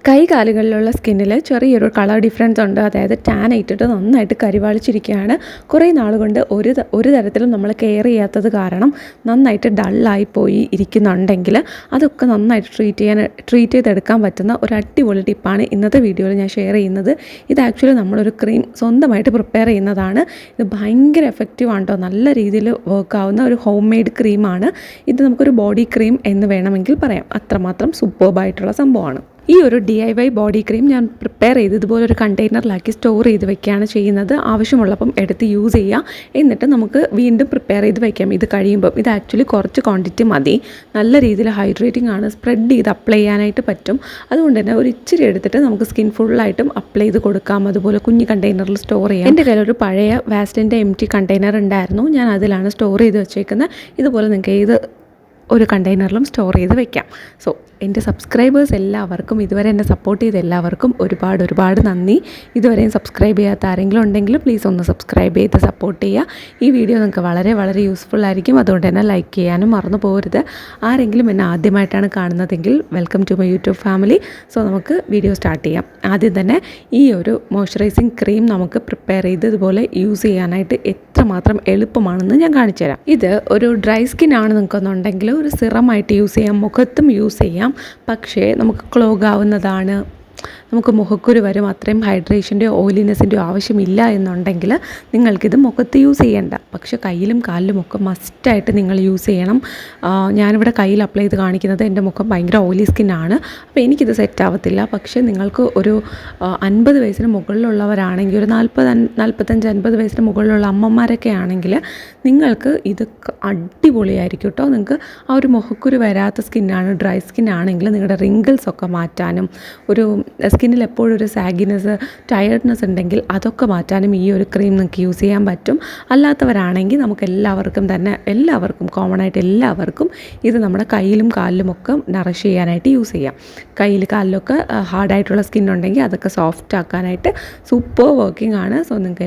കൈകാലുകളിലുള്ള സ്കിന്നിൽ ചെറിയൊരു colour difference ഉണ്ട്. അതായത് ടാൻ ആയിട്ടിട്ട് നന്നായിട്ട് കരിവാളിച്ചിരിക്കുകയാണ്. കുറേ നാൾ കൊണ്ട് ഒരു തരത്തിലും നമ്മൾ കെയർ ചെയ്യാത്തത് കാരണം നന്നായിട്ട് ഡള്ളായി പോയി ഇരിക്കുന്നുണ്ടെങ്കിൽ അതൊക്കെ നന്നായിട്ട് ട്രീറ്റ് ചെയ്തെടുക്കാൻ പറ്റുന്ന ഒരു അടിപൊളി ടിപ്പാണ് ഇന്നത്തെ വീഡിയോയിൽ ഞാൻ ഷെയർ ചെയ്യുന്നത്. ഇത് ആക്ച്വലി നമ്മളൊരു ക്രീം സ്വന്തമായിട്ട് പ്രിപ്പയർ ചെയ്യുന്നതാണ്. ഇത് ഭയങ്കര എഫക്റ്റീവ് ആണ് കേട്ടോ. നല്ല രീതിയിൽ വർക്ക് ആവുന്ന ഒരു ഹോം മെയ്ഡ് ക്രീമാണ് ഇത്. നമുക്കൊരു ബോഡി ക്രീം എന്ന് വേണമെങ്കിൽ പറയാം. അത്രമാത്രം സൂപ്പർബായിട്ടുള്ള സംഭവമാണ്. ഈ ഒരു DIY ബോഡി ക്രീം ഞാൻ പ്രിപ്പയർ ചെയ്ത് ഇതുപോലെ ഒരു കണ്ടെയ്നറിലാക്കി സ്റ്റോർ ചെയ്ത് വെക്കുകയാണ് ചെയ്യുന്നത്. ആവശ്യമുള്ളപ്പം എടുത്ത് യൂസ് ചെയ്യാം. എന്നിട്ട് നമുക്ക് വീണ്ടും പ്രിപ്പയർ ചെയ്ത് വയ്ക്കാം. ഇത് കഴിയുമ്പം ഇത് ആക്ച്വലി കുറച്ച് ക്വാണ്ടിറ്റി മതി. നല്ല രീതിയിൽ ഹൈഡ്രേറ്റിംഗ് ആണ്. സ്പ്രെഡ് ചെയ്ത് അപ്ലൈ ചെയ്യാനായിട്ട് പറ്റും. അതുകൊണ്ട് തന്നെ ഒരു ഇച്ചിരി എടുത്തിട്ട് നമുക്ക് സ്കിൻ ഫുള്ളായിട്ടും അപ്ലൈ ചെയ്ത് കൊടുക്കാം. അതുപോലെ കുഞ്ഞ് കണ്ടെയ്നറിൽ സ്റ്റോർ ചെയ്യാം. എൻ്റെ കയ്യിലൊരു പഴയ വാസ്ലിൻ്റെ empty കണ്ടെയ്നർ ഉണ്ടായിരുന്നു. ഞാൻ അതിലാണ് സ്റ്റോർ ചെയ്ത് വെച്ചേക്കുന്നത്. ഇതുപോലെ നിങ്ങൾക്ക് ഏത് ഒരു കണ്ടെയ്നറിലും സ്റ്റോർ ചെയ്ത് വെക്കാം. സോ എൻ്റെ സബ്സ്ക്രൈബേഴ്സ് എല്ലാവർക്കും, ഇതുവരെ എന്നെ സപ്പോർട്ട് ചെയ്ത എല്ലാവർക്കും ഒരുപാട് നന്ദി. ഇതുവരെയും സബ്സ്ക്രൈബ് ചെയ്യാത്ത ആരെങ്കിലും ഉണ്ടെങ്കിൽ പ്ലീസ് ഒന്ന് സബ്സ്ക്രൈബ് ചെയ്ത് സപ്പോർട്ട് ചെയ്യുക. ഈ വീഡിയോ നിങ്ങൾക്ക് വളരെ യൂസ്ഫുൾ ആയിരിക്കും. അതുകൊണ്ട് തന്നെ ലൈക്ക് ചെയ്യാനും മറന്നു പോകരുത്. ആരെങ്കിലും എന്നെ ആദ്യമായിട്ടാണ് കാണുന്നതെങ്കിൽ welcome to my YouTube family. So നമുക്ക് വീഡിയോ സ്റ്റാർട്ട് ചെയ്യാം. ആദ്യം തന്നെ ഈ ഒരു മോയ്സ്ചറൈസിങ് ക്രീം നമുക്ക് പ്രിപ്പയർ ചെയ്ത് ഇതുപോലെ യൂസ് ചെയ്യാനായിട്ട് എത്രമാത്രം എളുപ്പമാണെന്ന് ഞാൻ കാണിച്ചു തരാം. ഇത് ഒരു ഡ്രൈ സ്കിൻ ആണ് നിങ്ങൾക്കൊന്നുണ്ടെങ്കിൽ ഒരു സിറമായിട്ട് യൂസ് ചെയ്യാം, മുഖത്തും യൂസ് ചെയ്യാം. പക്ഷേ നമുക്ക് ക്ലോഗ് ആവുന്നതാണ്, നമുക്ക് മുഖക്കുരു വരും, അത്രയും ഹൈഡ്രേഷൻ്റെയോ ഓയിലിനെസ്സിൻ്റെയോ ആവശ്യമില്ല എന്നുണ്ടെങ്കിൽ നിങ്ങൾക്കിത് മുഖത്ത് യൂസ് ചെയ്യേണ്ട. പക്ഷേ കയ്യിലും കാലിലും ഒക്കെ മസ്റ്റായിട്ട് നിങ്ങൾ യൂസ് ചെയ്യണം. ഞാനിവിടെ കയ്യിൽ അപ്ലൈ ചെയ്ത് കാണിക്കുന്നത് എൻ്റെ മുഖം ഭയങ്കര ഓയിലി സ്കിന്നാണ്. അപ്പോൾ എനിക്കിത് സെറ്റ് ആവത്തില്ല. പക്ഷേ നിങ്ങൾക്ക് ഒരു 50 വയസ്സിന് മുകളിലുള്ളവരാണെങ്കിൽ, ഒരു 45-50 വയസ്സിന് മുകളിലുള്ള അമ്മമാരൊക്കെ ആണെങ്കിൽ നിങ്ങൾക്ക് ഇത് അടിപൊളിയായിരിക്കും കേട്ടോ. നിങ്ങൾക്ക് ആ ഒരു മുഖക്കുരു വരാത്ത സ്കിന്നാണ്, ഡ്രൈ സ്കിന്നാണെങ്കിൽ നിങ്ങളുടെ റിങ്കിൾസൊക്കെ മാറ്റാനും, ഒരു സ്കിന്നിൽ എപ്പോഴും ഒരു സാഗിനെസ്, ടയർഡ്നെസ് ഉണ്ടെങ്കിൽ അതൊക്കെ മാറ്റാനും ഈ ഒരു ക്രീം നിങ്ങൾക്ക് യൂസ് ചെയ്യാൻ പറ്റും. അല്ലാത്തവരാണെങ്കിൽ നമുക്ക് എല്ലാവർക്കും കോമൺ ആയിട്ട് എല്ലാവർക്കും ഇത് നമ്മുടെ കയ്യിലും കാലിലുമൊക്കെ നറിഷ് ചെയ്യാനായിട്ട് യൂസ് ചെയ്യാം. കയ്യിൽ കാലിലൊക്കെ ഹാർഡായിട്ടുള്ള സ്കിൻ ഉണ്ടെങ്കിൽ അതൊക്കെ സോഫ്റ്റ് ആക്കാനായിട്ട് സൂപ്പർ വർക്കിംഗ് ആണ്. സോ നമുക്ക്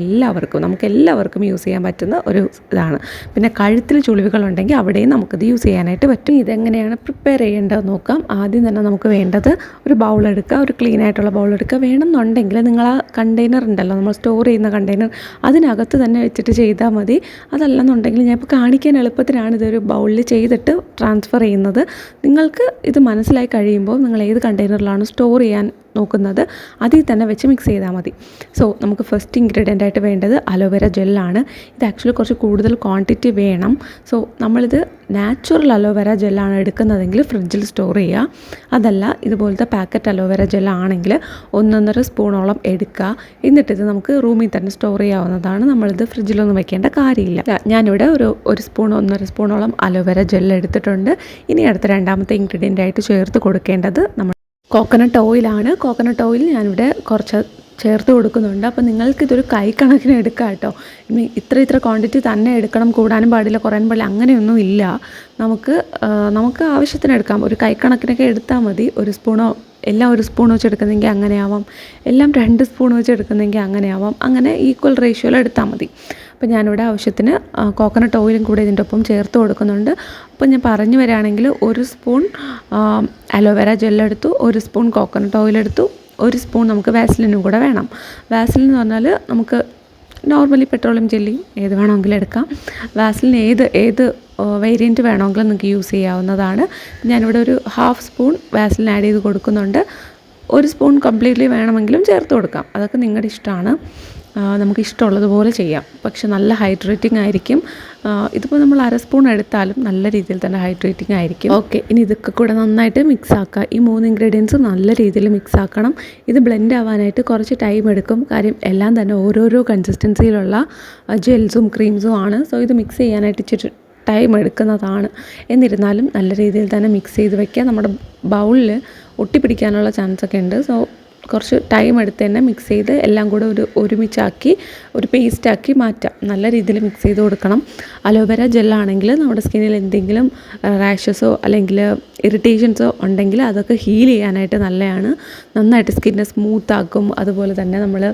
എല്ലാവർക്കും യൂസ് ചെയ്യാൻ പറ്റുന്ന ഒരു ഇതാണ്. പിന്നെ കഴുത്തിൽ ചുളിവുകളുണ്ടെങ്കിൽ അവിടെയും നമുക്കിത് യൂസ് ചെയ്യാനായിട്ട് പറ്റും. ഇതെങ്ങനെയാണ് പ്രിപ്പയർ ചെയ്യേണ്ടതെന്ന് നോക്കാം. ആദ്യം തന്നെ നമുക്ക് വേണ്ടത് ഒരു ബൗൾ എടുക്കുക, ഒരു ക്ലീൻ ആയിട്ടുള്ള ബൗൾ എടുക്കുക. വേണമെന്നുണ്ടെങ്കിൽ നിങ്ങൾ ആ കണ്ടെയ്നർ ഉണ്ടല്ലോ, നമ്മൾ സ്റ്റോർ ചെയ്യുന്ന കണ്ടെയ്നർ, അതിനകത്ത് തന്നെ വെച്ചിട്ട് ചെയ്താൽ മതി. അതല്ലെന്നുണ്ടെങ്കിൽ ഞാൻ ഇപ്പോൾ കാണിക്കാൻ എളുപ്പത്തിനാണ് ഇതൊരു ബൗളിൽ ചെയ്തിട്ട് ട്രാൻസ്ഫർ ചെയ്യുന്നത്. നിങ്ങൾക്ക് ഇത് മനസ്സിലായി കഴിയുമ്പോൾ നിങ്ങൾ ഏത് കണ്ടെയ്നറിലാണ് സ്റ്റോർ ചെയ്യാൻ നോക്കുന്നത് അതിൽ തന്നെ വെച്ച് മിക്സ് ചെയ്താൽ മതി. സോ നമുക്ക് ഫസ്റ്റ് ഇൻഗ്രീഡിയൻ്റ് ആയിട്ട് വേണ്ടത് അലോവേര ജെല്ലാണ്. ഇത് ആക്ച്വലി കുറച്ച് കൂടുതൽ ക്വാണ്ടിറ്റി വേണം. സോ നമ്മളിത് നാച്ചുറൽ അലോവേര ജെല്ലാണ് എടുക്കുന്നതെങ്കിൽ ഫ്രിഡ്ജിൽ സ്റ്റോർ ചെയ്യുക. അതല്ല ഇതുപോലത്തെ പാക്കറ്റ് അലോവേര ജെല്ലാണെങ്കിൽ 1-1.5 സ്പൂണോളം എടുക്കുക. എന്നിട്ടിത് നമുക്ക് റൂമിൽ തന്നെ സ്റ്റോർ ചെയ്യാവുന്നതാണ്. നമ്മളിത് ഫ്രിഡ്ജിലൊന്നും വെക്കേണ്ട കാര്യമില്ല. ഞാനിവിടെ ഒരു 1-1.5 സ്പൂണോളം അലോവേര ജെൽ എടുത്തിട്ടുണ്ട്. ഇനി അടുത്ത രണ്ടാമത്തെ ഇൻഗ്രീഡിയൻ്റ് ആയിട്ട് ചേർത്ത് കൊടുക്കേണ്ടത് നമ്മൾ കോക്കനട്ട് ഓയിലാണ്. കോക്കനട്ട് ഓയിൽ ഞാനിവിടെ കുറച്ച് ചേർത്ത് കൊടുക്കുന്നുണ്ട്. അപ്പോൾ നിങ്ങൾക്കിതൊരു കൈ കണക്കിന് എടുക്കാം കേട്ടോ. ഇത്ര ക്വാണ്ടിറ്റി തന്നെ എടുക്കണം, കൂടാനും പാടില്ല കുറയാനും പാടില്ല അങ്ങനെയൊന്നും ഇല്ല. നമുക്ക് ആവശ്യത്തിന് എടുക്കാം. ഒരു കൈ കണക്കിനൊക്കെ എടുത്താൽ മതി. 1 സ്പൂണോ, എല്ലാം 1 സ്പൂൺ വെച്ച് എടുക്കുന്നെങ്കിൽ അങ്ങനെയാവാം, എല്ലാം 2 സ്പൂൺ വെച്ച് എടുക്കുന്നെങ്കിൽ അങ്ങനെയാവാം. അങ്ങനെ ഈക്വൽ റേഷ്യോയിൽ എടുത്താൽ മതി. അപ്പോൾ ഞാനിവിടെ ആവശ്യത്തിന് കോക്കനട്ട് ഓയിലും കൂടെ ഇതിൻ്റെ ഒപ്പം ചേർത്ത് കൊടുക്കുന്നുണ്ട്. അപ്പോൾ ഞാൻ പറഞ്ഞു വരികയാണെങ്കിൽ 1 സ്പൂൺ അലോവേര ജെല്ലെടുത്തു, 1 സ്പൂൺ കോക്കനട്ട് ഓയിലെടുത്തു, 1 സ്പൂൺ നമുക്ക് വാസ്ലിനും കൂടെ വേണം. വാസ്ലിൻ എന്ന് പറഞ്ഞാൽ നമുക്ക് നോർമലി പെട്രോളിയം ജെല്ലിയും ഏത് വേണമെങ്കിലും എടുക്കാം. വാസ്ലിൻ ഏത് വേരിയൻറ്റ് വേണമെങ്കിലും നിങ്ങൾക്ക് യൂസ് ചെയ്യാവുന്നതാണ്. ഞാനിവിടെ ഒരു 1/2 സ്പൂൺ വാസ്ലിൻ ആഡ് ചെയ്ത് കൊടുക്കുന്നുണ്ട്. 1 സ്പൂൺ കംപ്ലീറ്റ്ലി വേണമെങ്കിലും ചേർത്ത് കൊടുക്കാം. അതൊക്കെ നിങ്ങളുടെ ഇഷ്ടമാണ്. നമുക്ക് ഇഷ്ടമുള്ളതുപോലെ ചെയ്യാം. പക്ഷെ നല്ല ഹൈഡ്രേറ്റിംഗ് ആയിരിക്കും. ഇതിപ്പോൾ നമ്മൾ 1/2 സ്പൂൺ എടുത്താലും നല്ല രീതിയിൽ തന്നെ ഹൈഡ്രേറ്റിംഗ് ആയിരിക്കും. ഓക്കെ, ഇനി ഇതൊക്കെ കൂടെ നന്നായിട്ട് മിക്സ് ആക്കുക. ഈ 3 ഇൻഗ്രീഡിയൻസും നല്ല രീതിയിൽ മിക്സ് ആക്കണം. ഇത് ബ്ലെൻഡ് ആവാനായിട്ട് കുറച്ച് ടൈം എടുക്കും. കാര്യം എല്ലാം തന്നെ ഓരോരോ കൺസിസ്റ്റൻസിയിലുള്ള ജെൽസും ക്രീംസും ആണ്. സോ ഇത് മിക്സ് ചെയ്യാനായിട്ട് ഇച്ചിരി ടൈം എടുക്കുന്നതാണ്. എന്നിരുന്നാലും നല്ല രീതിയിൽ തന്നെ മിക്സ് ചെയ്ത് വയ്ക്കുക. നമ്മുടെ ബൗളിൽ ഒട്ടിപ്പിടിക്കാനുള്ള ചാൻസൊക്കെ ഉണ്ട്. സോ കുറച്ച് ടൈം എടുത്ത് തന്നെ മിക്സ് ചെയ്ത് എല്ലാം കൂടെ ഒരുമിച്ചാക്കി ഒരു പേസ്റ്റാക്കി മാറ്റാം. നല്ല രീതിയിൽ മിക്സ് ചെയ്ത് കൊടുക്കണം. അലോവേര ജെല്ലാണെങ്കിൽ നമ്മുടെ സ്കിന്നിൽ എന്തെങ്കിലും റാഷസോ അല്ലെങ്കിൽ ഇറിറ്റേഷൻസോ ഉണ്ടെങ്കിൽ അതൊക്കെ ഹീൽ ചെയ്യാനായിട്ട് നല്ലതാണ്. നന്നായിട്ട് സ്കിന്നെ സ്മൂത്താക്കും. അതുപോലെ തന്നെ നമ്മൾ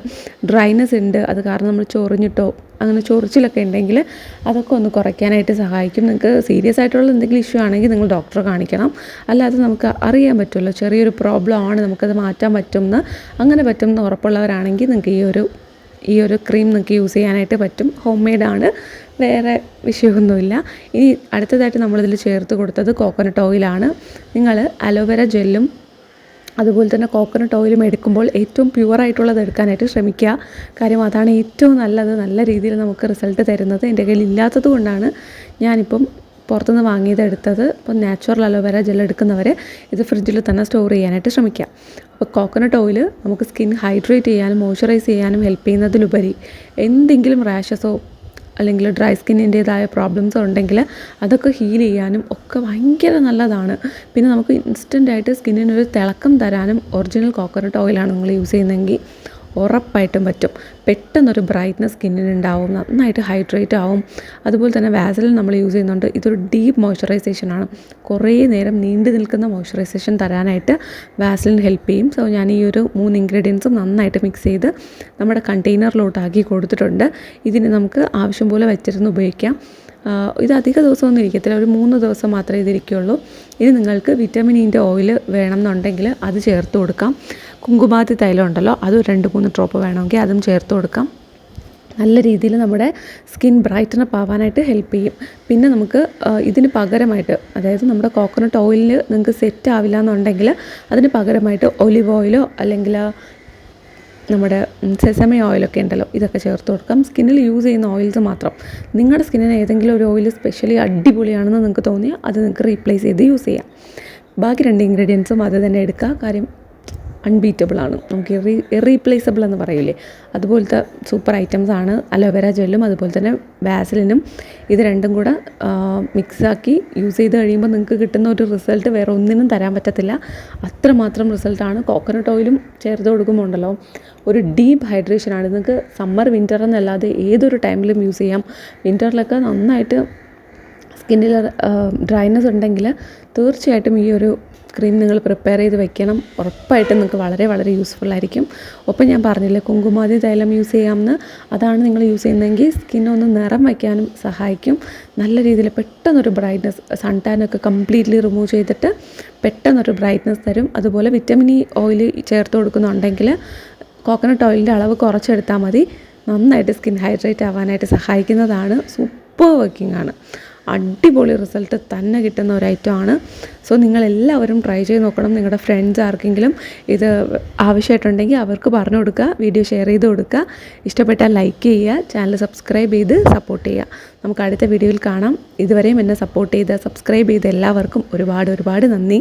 ഡ്രൈനെസ് ഉണ്ട്, അത് കാരണം നമ്മൾ ചൊറിഞ്ഞിട്ടോ അങ്ങനെ ചൊറിച്ചിലൊക്കെ ഉണ്ടെങ്കിൽ അതൊക്കെ ഒന്ന് കുറയ്ക്കാനായിട്ട് സഹായിക്കും. നിങ്ങൾക്ക് സീരിയസ് ആയിട്ടുള്ള എന്തെങ്കിലും ഇഷ്യൂ ആണെങ്കിൽ നിങ്ങൾ ഡോക്ടറെ കാണിക്കണം. അല്ലാതെ നമുക്ക് അറിയാൻ പറ്റുമല്ലോ ചെറിയൊരു പ്രോബ്ലം ആണ്, നമുക്കത് മാറ്റാൻ പറ്റുമെന്ന്, അങ്ങനെ പറ്റുമെന്ന് ഉറപ്പുള്ളവരാണെങ്കിൽ നിങ്ങൾക്ക് ഈ ഒരു ക്രീം നിങ്ങൾക്ക് യൂസ് ചെയ്യാനായിട്ട് പറ്റും. ഹോം മെയ്ഡാണ്, വേറെ വിഷയമൊന്നുമില്ല. ഇനി അടുത്തതായിട്ട് നമ്മളിതിൽ ചേർത്ത് കൊടുത്തത് കോക്കനട്ട് ഓയിലാണ്. നിങ്ങൾ അലോവേര ജെല്ലും അതുപോലെ തന്നെ കോക്കനട്ട് ഓയിലും എടുക്കുമ്പോൾ ഏറ്റവും പ്യുവറായിട്ടുള്ളത് എടുക്കാനായിട്ട് ശ്രമിക്കുക. കാര്യം അതാണ് ഏറ്റവും നല്ലത്, നല്ല രീതിയിൽ നമുക്ക് റിസൾട്ട് തരുന്നത്. എൻ്റെ കയ്യിൽ ഇല്ലാത്തത് കൊണ്ടാണ് ഞാനിപ്പം പുറത്തുനിന്ന് വാങ്ങിയത് എടുത്തത്. ഇപ്പോൾ നാച്ചുറൽ അലോവേര ജെൽ എടുക്കുന്നവർ ഇത് ഫ്രിഡ്ജിൽ തന്നെ സ്റ്റോർ ചെയ്യാനായിട്ട് ശ്രമിക്കുക. അപ്പോൾ കോക്കനട്ട് ഓയിൽ നമുക്ക് സ്കിൻ ഹൈഡ്രേറ്റ് ചെയ്യാനും മോയ്സ്ചറൈസ് ചെയ്യാനും ഹെൽപ്പ് ചെയ്യുന്നതിലുപരി എന്തെങ്കിലും റാഷസോ അല്ലെങ്കിൽ ഡ്രൈ സ്കിന്നിൻ്റേതായ പ്രോബ്ലംസ് ഉണ്ടെങ്കിൽ അതൊക്കെ ഹീൽ ചെയ്യാനും ഒക്കെ ഭയങ്കര നല്ലതാണ്. പിന്നെ നമുക്ക് ഇൻസ്റ്റൻ്റായിട്ട് സ്കിന്നിനൊരു തിളക്കം തരാനും ഒറിജിനൽ കോക്കനട്ട് ഓയിലാണ് നിങ്ങൾ യൂസ് ചെയ്യുന്നതെങ്കിൽ ഉറപ്പായിട്ടും പറ്റും. പെട്ടെന്നൊരു ബ്രൈറ്റ്നസ് സ്കിന്നിനുണ്ടാവും, നന്നായിട്ട് ഹൈഡ്രേറ്റ് ആവും. അതുപോലെ തന്നെ വാസലിൻ നമ്മൾ യൂസ് ചെയ്യുന്നുണ്ട്. ഇതൊരു ഡീപ്പ് മോയ്സ്ചറൈസേഷനാണ്, കുറേ നേരം നീണ്ടു നിൽക്കുന്ന മോയ്സ്ചറൈസേഷൻ തരാനായിട്ട് വാസലിൻ ഹെൽപ്പ് ചെയ്യും. സോ ഞാൻ ഈ ഒരു 3 ഇൻഗ്രീഡിയൻസും നന്നായിട്ട് മിക്സ് ചെയ്ത് നമ്മുടെ കണ്ടെയ്നറിലോട്ടാക്കി കൊടുത്തിട്ടുണ്ട്. ഇതിന് നമുക്ക് ആവശ്യം പോലെ വെച്ചിരുന്ന് ഉപയോഗിക്കാം. ഇത് അധിക ദിവസമൊന്നും ഇരിക്കത്തില്ല, ഒരു 3 ദിവസം മാത്രമേ ഇതിരിക്കുള്ളൂ. ഇനി നിങ്ങൾക്ക് വിറ്റാമിൻ ഇൻ്റെ ഓയിൽ വേണമെന്നുണ്ടെങ്കിൽ അത് ചേർത്ത് കൊടുക്കാം. കുങ്കുമാതി തൈലം ഉണ്ടല്ലോ, അത് 2-3 ഡ്രോപ്പ് വേണമെങ്കിൽ അതും ചേർത്ത് കൊടുക്കാം. നല്ല രീതിയിൽ നമ്മുടെ സ്കിൻ ബ്രൈറ്റനപ്പ് ആവാനായിട്ട് ഹെൽപ്പ് ചെയ്യും. പിന്നെ നമുക്ക് ഇതിന് പകരമായിട്ട്, അതായത് നമ്മുടെ കോക്കനട്ട് ഓയിലിൽ നിങ്ങൾക്ക് സെറ്റ് ആവില്ല എന്നുണ്ടെങ്കിൽ അതിന് പകരമായിട്ട് ഒലിവ് ഓയിലോ അല്ലെങ്കിൽ നമ്മുടെ സെസമി ഓയിലൊക്കെ ഉണ്ടല്ലോ, ഇതൊക്കെ ചേർത്ത് കൊടുക്കാം. സ്കിന്നിൽ യൂസ് ചെയ്യുന്ന ഓയിൽസ് മാത്രം. നിങ്ങളുടെ സ്കിന്നിന് ഏതെങ്കിലും ഒരു ഓയിൽ സ്പെഷ്യലി അടിപൊളിയാണെന്ന് നിങ്ങൾക്ക് തോന്നിയാൽ അത് നിങ്ങൾക്ക് റീപ്ലേസ് ചെയ്ത് യൂസ് ചെയ്യാം. ബാക്കി 2 ഇൻഗ്രീഡിയൻസും അത് തന്നെ എടുക്കുക. കാര്യം അൺബീറ്റബിളാണ്, നമുക്ക് ഇറീപ്ലേസബിൾ എന്ന് പറയില്ലേ, അതുപോലത്തെ സൂപ്പർ ഐറ്റംസ് ആണ് അലോവേര ജെല്ലും അതുപോലെ തന്നെ വാസലിനും. ഇത് രണ്ടും കൂടെ മിക്സാക്കി യൂസ് ചെയ്ത് കഴിയുമ്പോൾ നിങ്ങൾക്ക് കിട്ടുന്ന ഒരു റിസൾട്ട് വേറെ ഒന്നിനും തരാൻ പറ്റത്തില്ല. അത്രമാത്രം റിസൾട്ടാണ്. കോക്കനട്ട് ഓയിലും ചേർത്ത് കൊടുക്കുമ്പോൾ ഉണ്ടല്ലോ, ഒരു ഡീപ്പ് ഹൈഡ്രേഷനാണ്. നിങ്ങൾക്ക് സമ്മർ വിൻ്റർ എന്നല്ലാതെ ഏതൊരു ടൈമിലും യൂസ് ചെയ്യാം. വിൻ്ററിലൊക്കെ നന്നായിട്ട് സ്കിന്നിൽ ഡ്രൈനെസ് ഉണ്ടെങ്കിൽ തീർച്ചയായിട്ടും ഈ ഒരു ക്രീം നിങ്ങൾ പ്രിപ്പയർ ചെയ്ത് വെക്കണം. ഉറപ്പായിട്ടും നിങ്ങൾക്ക് വളരെ വളരെ യൂസ്ഫുള്ളായിരിക്കും. ഒപ്പം ഞാൻ പറഞ്ഞില്ലേ കുങ്കുമാതി തൈലം യൂസ് ചെയ്യാമെന്ന്, അതാണ് നിങ്ങൾ യൂസ് ചെയ്യുന്നതെങ്കിൽ സ്കിന്നൊന്ന് നിറം വയ്ക്കാനും സഹായിക്കും. നല്ല രീതിയിൽ പെട്ടെന്നൊരു ബ്രൈറ്റ്നസ്, സൺ ടാനൊക്കെ കംപ്ലീറ്റ്ലി റിമൂവ് ചെയ്തിട്ട് പെട്ടെന്നൊരു ബ്രൈറ്റ്നസ് തരും. അതുപോലെ വിറ്റമിൻ ഇ ഓയിൽ ചേർത്ത് കൊടുക്കുന്നുണ്ടെങ്കിൽ കോക്കനട്ട് ഓയിലിൻ്റെ അളവ് കുറച്ചെടുത്താൽ മതി. നന്നായിട്ട് സ്കിൻ ഹൈഡ്രേറ്റ് ആവാനായിട്ട് സഹായിക്കുന്നതാണ്. സൂപ്പർ വർക്കിംഗ് ആണ്, അടിപൊളി റിസൾട്ട് തന്നെ കിട്ടുന്ന ഒരു ഐറ്റമാണ്. സോ നിങ്ങളെല്ലാവരും ട്രൈ ചെയ്ത് നോക്കണം. നിങ്ങളുടെ ഫ്രണ്ട്സ് ആർക്കെങ്കിലും ഇത് ആവശ്യമായിട്ടുണ്ടെങ്കിൽ അവർക്ക് പറഞ്ഞു കൊടുക്കുക, വീഡിയോ ഷെയർ ചെയ്ത് കൊടുക്കുക. ഇഷ്ടപ്പെട്ടാൽ ലൈക്ക് ചെയ്യുക, ചാനൽ സബ്സ്ക്രൈബ് ചെയ്ത് സപ്പോർട്ട് ചെയ്യുക. നമുക്ക് അടുത്ത വീഡിയോയിൽ കാണാം. ഇതുവരെയും എന്നെ സപ്പോർട്ട് ചെയ്ത് സബ്സ്ക്രൈബ് ചെയ്ത എല്ലാവർക്കും ഒരുപാട് ഒരുപാട് നന്ദി.